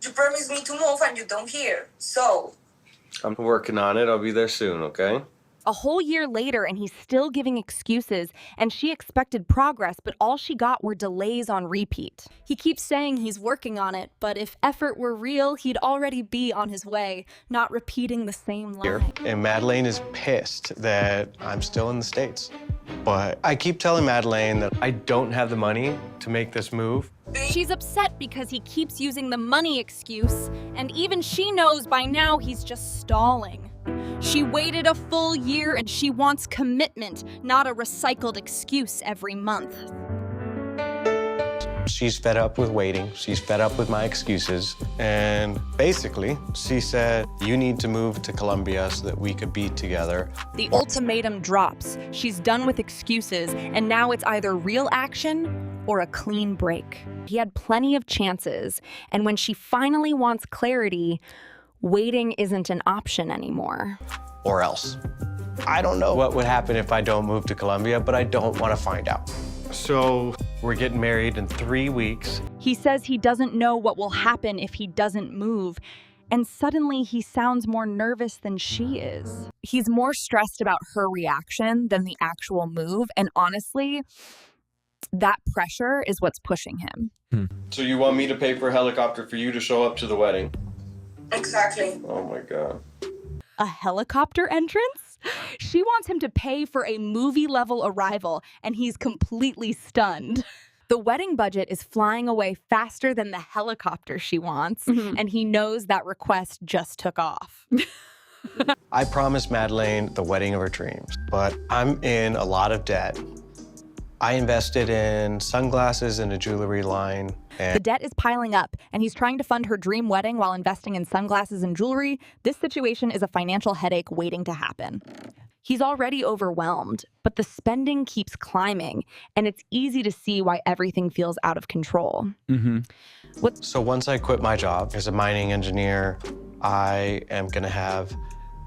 You promised me to move and you don't hear. So I'm working on it. I'll be there soon, okay? A whole year later, and he's still giving excuses, and she expected progress, but all she got were delays on repeat. He keeps saying he's working on it, but if effort were real, he'd already be on his way, not repeating the same line. And Madeline is pissed that I'm still in the States. But I keep telling Madeline that I don't have the money to make this move. She's upset because he keeps using the money excuse, and even she knows by now he's just stalling. She waited a full year and she wants commitment, not a recycled excuse every month. She's fed up with waiting. She's fed up with my excuses. And basically, she said, you need to move to Colombia so that we could be together. The ultimatum drops. She's done with excuses, and now it's either real action or a clean break. He had plenty of chances, and when she finally wants clarity, waiting isn't an option anymore. Or else. I don't know what would happen if I don't move to Colombia, but I don't want to find out. So we're getting married in 3 weeks. He says he doesn't know what will happen if he doesn't move, and suddenly he sounds more nervous than she is. He's more stressed about her reaction than the actual move, and honestly, that pressure is what's pushing him. So you want me to pay for a helicopter for you to show up to the wedding? exactly. Oh my God. A helicopter entrance? She wants him to pay for a movie-level arrival, and he's completely stunned. The wedding budget is flying away faster than the helicopter she wants, and he knows that request just took off. I promised Madeline the wedding of her dreams, but I'm in a lot of debt. I invested in sunglasses and a jewelry line. The debt is piling up, and he's trying to fund her dream wedding while investing in sunglasses and jewelry. This situation is a financial headache waiting to happen. He's already overwhelmed, but the spending keeps climbing, and it's easy to see why everything feels out of control. So once I quit my job as a mining engineer, I am gonna have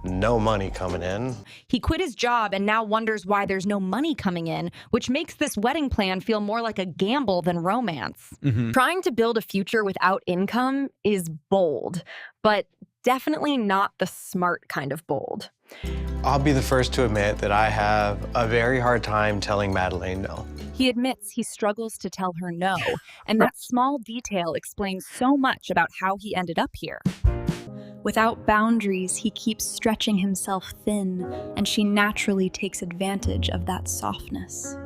no money coming in. He quit his job and now wonders why there's no money coming in, which makes this wedding plan feel more like a gamble than romance. Trying to build a future without income is bold, but definitely not the smart kind of bold. I'll be the first to admit that I have a very hard time telling Madeline no. He admits he struggles to tell her no, and that small detail explains so much about how he ended up here. Without boundaries, he keeps stretching himself thin, and she naturally takes advantage of that softness.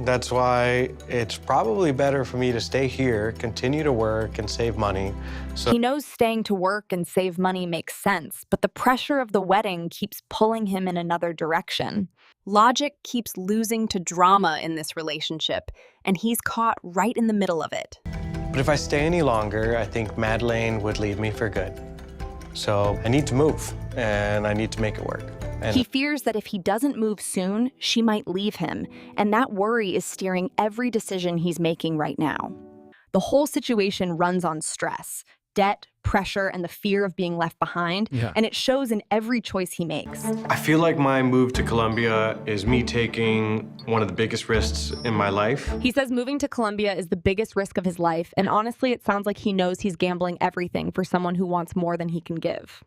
That's why it's probably better for me to stay here, continue to work, and save money. So He knows staying to work and save money makes sense, but the pressure of the wedding keeps pulling him in another direction. Logic keeps losing to drama in this relationship, and he's caught right in the middle of it. But if I stay any longer, I think Madeline would leave me for good. So I need to move, and I need to make it work. And He fears that if he doesn't move soon, she might leave him, and that worry is steering every decision he's making right now. The whole situation runs on stress, debt, pressure, and the fear of being left behind, and it shows in every choice he makes. I feel like my move to Colombia is me taking one of the biggest risks in my life. He says moving to Colombia is the biggest risk of his life, and honestly, it sounds like he knows he's gambling everything for someone who wants more than he can give.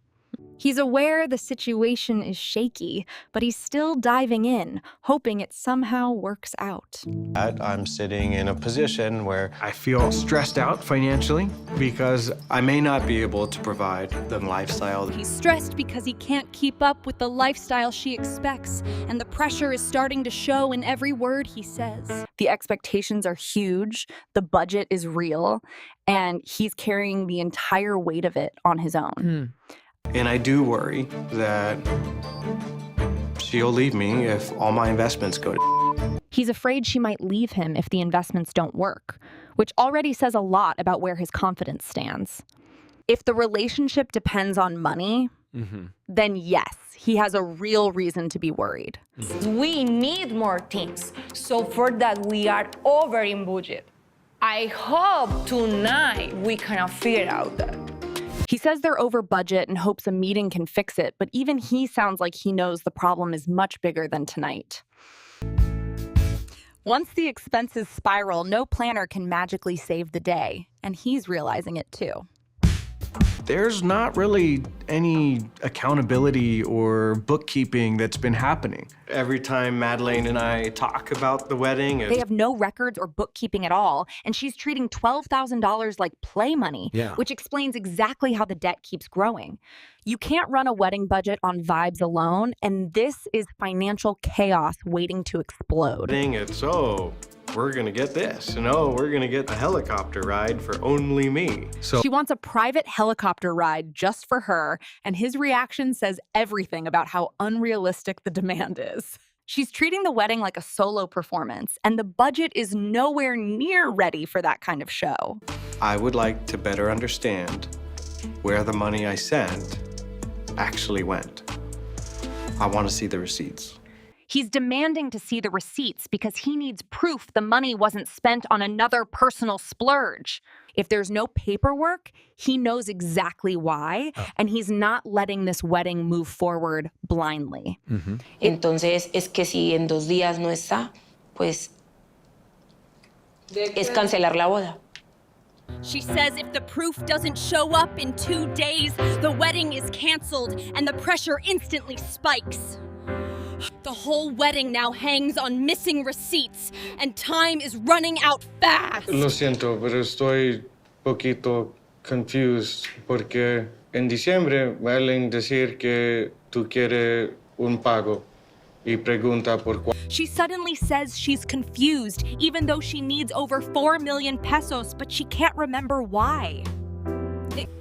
He's aware the situation is shaky, but he's still diving in, hoping it somehow works out. I'm sitting in a position where I feel stressed out financially because I may not be able to provide the lifestyle. He's stressed because he can't keep up with the lifestyle she expects, and the pressure is starting to show in every word he says. The expectations are huge, the budget is real, and he's carrying the entire weight of it on his own. And I do worry that she'll leave me if all my investments go to He's afraid she might leave him if the investments don't work, which already says a lot about where his confidence stands. If the relationship depends on money, then yes, he has a real reason to be worried. We need more things, so for that we are over in budget. I hope tonight we can figure out that. He says they're over budget and hopes a meeting can fix it, but even he sounds like he knows the problem is much bigger than tonight. Once the expenses spiral, no planner can magically save the day, and he's realizing it too. there's not really any accountability or bookkeeping that's been happening. Every time Madeline and I talk about the wedding, They have no records or bookkeeping at all, and she's treating $12,000 like play money, which explains exactly how the debt keeps growing. You can't run a wedding budget on vibes alone, and this is financial chaos waiting to explode. It's, oh, we're gonna get this, and oh, we're gonna get a helicopter ride for only me. So She wants a private helicopter ride just for her, and his reaction says everything about how unrealistic the demand is. She's treating the wedding like a solo performance, and the budget is nowhere near ready for that kind of show. I would like to better understand where the money I sent actually went. I want to see the receipts. He's demanding to see the receipts because he needs proof the money wasn't spent on another personal splurge. If there's no paperwork, he knows exactly why, and he's not letting this wedding move forward blindly. Entonces, es que si en 2 días no está, pues es cancelar la boda. She says if the proof doesn't show up in 2 days, the wedding is canceled and the pressure instantly spikes. The whole wedding now hangs on missing receipts, and time is running out fast. Lo siento, pero estoy poquito confused porque en diciembre Madeline decir que tú quieres un pago y pregunta por cuál. She suddenly says she's confused, even though she needs over 4 million pesos, but she can't remember why.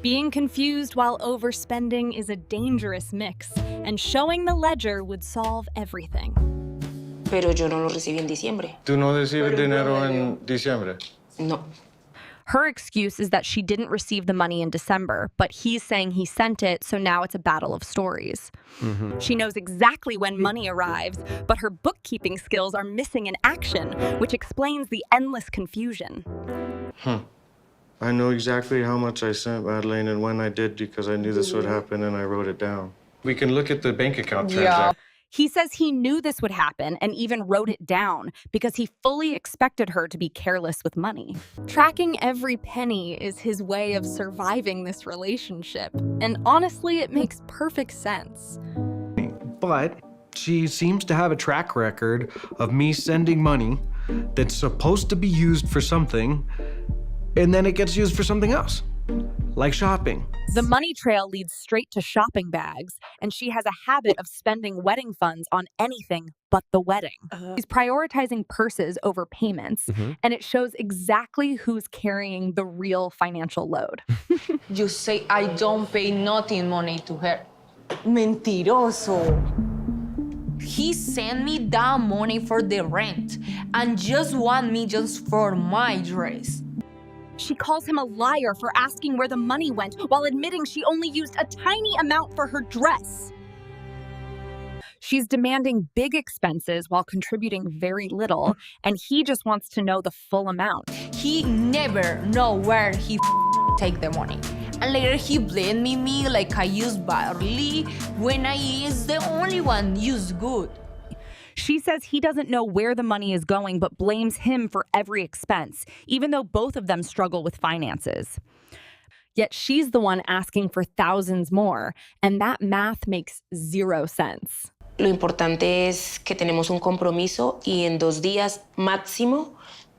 Being confused while overspending is a dangerous mix, and showing the ledger would solve everything. Pero yo no lo recibí en diciembre. ¿Tú no recibes dinero en diciembre? No. Her excuse is that she didn't receive the money in December, but he's saying he sent it, so now it's a battle of stories. She knows exactly when money arrives, but her bookkeeping skills are missing in action, which explains the endless confusion. I know exactly how much I sent Madeline and when I did because I knew this would happen and I wrote it down. We can look at the bank account transaction. He says he knew this would happen and even wrote it down because he fully expected her to be careless with money. Tracking every penny is his way of surviving this relationship, and honestly, it makes perfect sense. But she seems to have a track record of me sending money that's supposed to be used for something, and then it gets used for something else, like shopping. The money trail leads straight to shopping bags, and she has a habit of spending wedding funds on anything but the wedding. She's prioritizing purses over payments, and it shows exactly who's carrying the real financial load. You say I don't pay nothing money to her. Mentiroso. He sent me that money for the rent and just want me just for my dress. She calls him a liar for asking where the money went while admitting she only used a tiny amount for her dress. She's demanding big expenses while contributing very little, and he just wants to know the full amount. He never know where he take the money. And later he blamed me like I used badly when I is the only one used good. She says he doesn't know where the money is going, but blames him for every expense, even though both of them struggle with finances. Yet she's the one asking for thousands more, and that math makes zero sense. Lo importante es que tenemos un compromiso y en 2 días máximo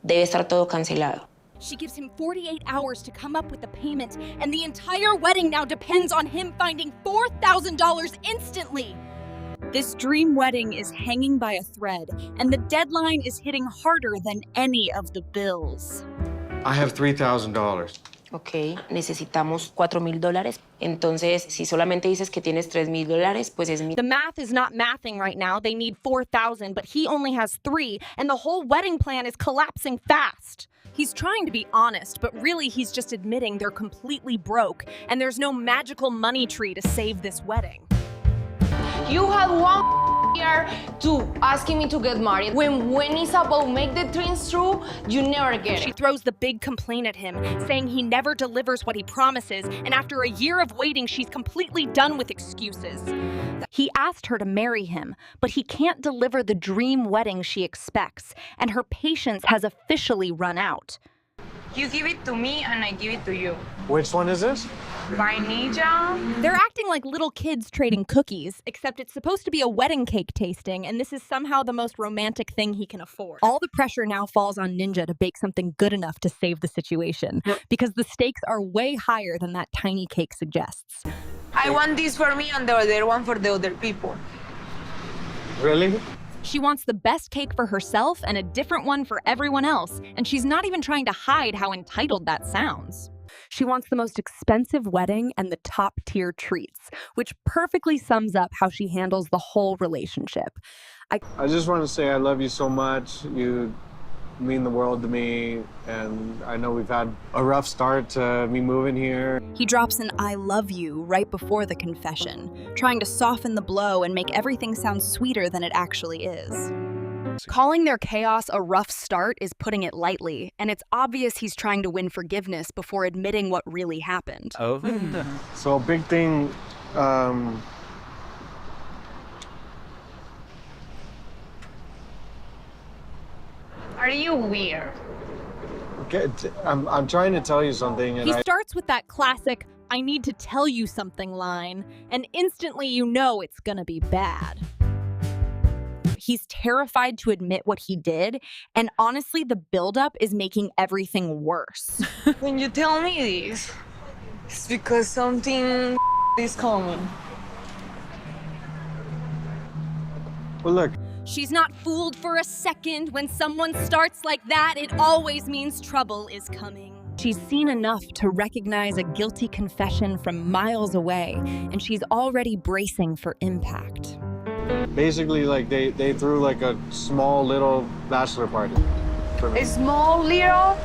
debe estar todo cancelado. She gives him 48 hours to come up with the payment, and the entire wedding now depends on him finding $4,000 instantly. This dream wedding is hanging by a thread, and the deadline is hitting harder than any of the bills. I have $3,000. Ok, necesitamos $4,000. Entonces, si solamente dices que tienes $3,000, pues es mi. The math is not mathing right now. They need 4,000, but he only has 3, and the whole wedding plan is collapsing fast. He's trying to be honest, but really he's just admitting they're completely broke, and there's no magical money tree to save this wedding. You had 1 year to asking me to get married. When it's about make the dreams true, you never get She it. throws the big complaint at him, saying he never delivers what he promises, and after a year of waiting, she's completely done with excuses. He asked her to marry him, but he can't deliver the dream wedding she expects, and her patience has officially run out. You give it to me and I give it to you. Which one is this? Vainilla. They're acting like little kids trading cookies, except it's supposed to be a wedding cake tasting, and this is somehow the most romantic thing he can afford. All the pressure now falls on Ninja to bake something good enough to save the situation, because the stakes are way higher than that tiny cake suggests. I want this for me and the other one for the other people. Really? She wants the best cake for herself and a different one for everyone else, and she's not even trying to hide how entitled that sounds. She wants the most expensive wedding and the top-tier treats, which perfectly sums up how she handles the whole relationship. I just want to say I love you so much. You mean the world to me, and I know we've had a rough start to me moving here. He drops an "I love you" right before the confession, trying to soften the blow and make everything sound sweeter than it actually is. Calling their chaos a rough start is putting it lightly, and it's obvious he's trying to win forgiveness before admitting what really happened. Oh. So big thing, Are you weird? okay, I'm trying to tell you something, and He starts with that classic, "I need to tell you something" line, and instantly you know it's gonna be bad. He's terrified to admit what he did, and honestly, the buildup is making everything worse. When you tell me this, it's because something is coming. well, look, She's not fooled for a second. When someone starts like that, it always means trouble is coming. She's seen enough to recognize a guilty confession from miles away, and she's already bracing for impact. basically, like they threw like a small little bachelor party for me. A small little.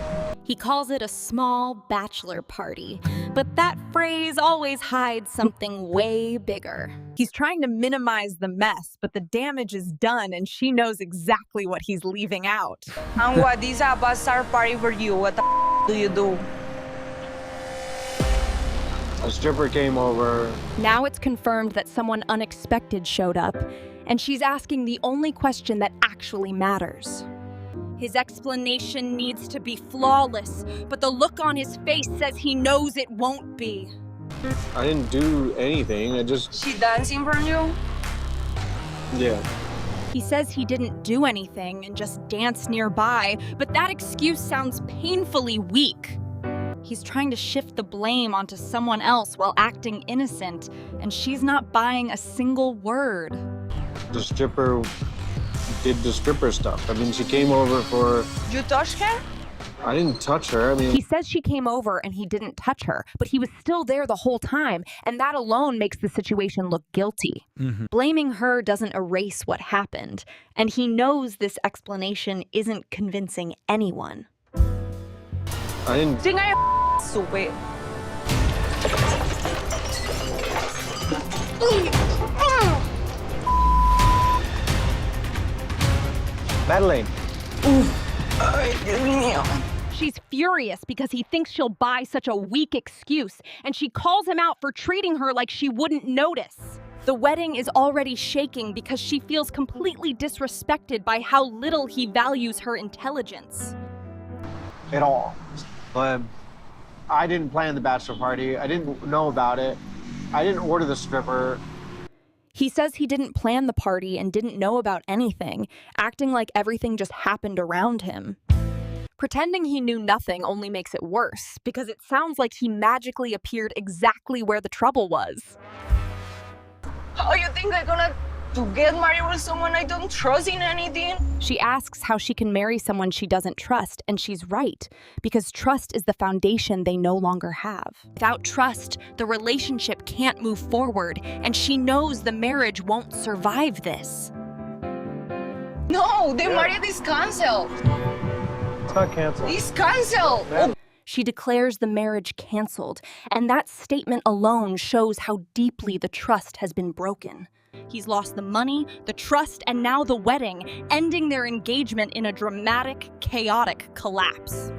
He calls it a small bachelor party, but that phrase always hides something way bigger. He's trying to minimize the mess, but the damage is done, and she knows exactly what he's leaving out. And what is a bachelor party for you? What the do you do? A stripper came over. Now it's confirmed that someone unexpected showed up, and she's asking the only question that actually matters. His explanation needs to be flawless, but the look on his face says he knows it won't be. I didn't do anything. I just, She dancing for you? yeah. He says he didn't do anything and just danced nearby, but that excuse sounds painfully weak. He's trying to shift the blame onto someone else while acting innocent, and she's not buying a single word. The stripper did the stripper stuff. I mean, she came over for. You touched her? I didn't touch her. I mean, He says she came over and he didn't touch her, but he was still there the whole time, and that alone makes the situation look guilty. Blaming her doesn't erase what happened, and he knows this explanation isn't convincing anyone. I didn't. Think I supe. Madeline. Ay, Dios mío. She's furious because he thinks she'll buy such a weak excuse, and she calls him out for treating her like she wouldn't notice. The wedding is already shaking because she feels completely disrespected by how little he values her intelligence. At all. But I didn't plan the bachelor party. I didn't know about it. I didn't order the stripper. He says he didn't plan the party and didn't know about anything, acting like everything just happened around him. Pretending he knew nothing only makes it worse, because it sounds like he magically appeared exactly where the trouble was. How you think I'm gonna to get married with someone I don't trust in anything? She asks how she can marry someone she doesn't trust, and she's right, because trust is the foundation they no longer have. Without trust, the relationship can't move forward, and she knows the marriage won't survive this. No, the marriage is canceled. It's not canceled. It's canceled. She declares the marriage canceled, and that statement alone shows how deeply the trust has been broken. He's lost the money, the trust, and now the wedding, ending their engagement in a dramatic, chaotic collapse.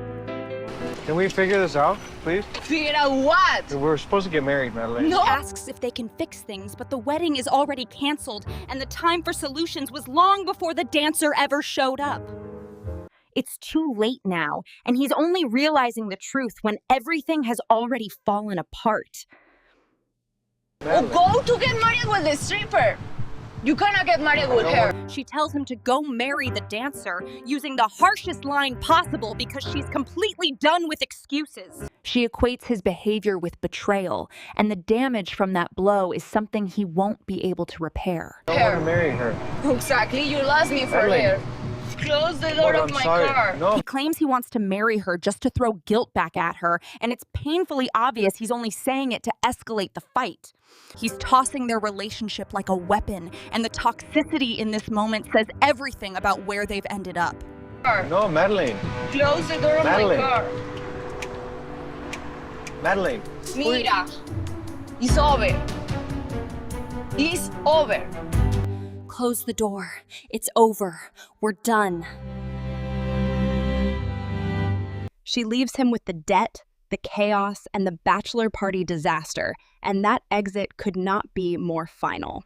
Can we figure this out, please? Figure out what? We're supposed to get married, Madeline. No. Asks if they can fix things, but the wedding is already canceled, and the time for solutions was long before the dancer ever showed up. It's too late now, and he's only realizing the truth when everything has already fallen apart. Oh, go to get married with the stripper. You cannot get married with her. She tells him to go marry the dancer, using the harshest line possible because she's completely done with excuses. She equates his behavior with betrayal, and the damage from that blow is something he won't be able to repair. I don't want to marry her. Exactly, you lost me for Madeline. her. Close the door But of I'm my sorry. car. No. He claims he wants to marry her just to throw guilt back at her, and it's painfully obvious he's only saying it to escalate the fight. He's tossing their relationship like a weapon, and the toxicity in this moment says everything about where they've ended up. No, Madeline. Close the door of Madeline. my car. Madeline. Mira, it's over. It's over. Close the door. It's over. We're done. She leaves him with the debt, the chaos, and the bachelor party disaster, and that exit could not be more final.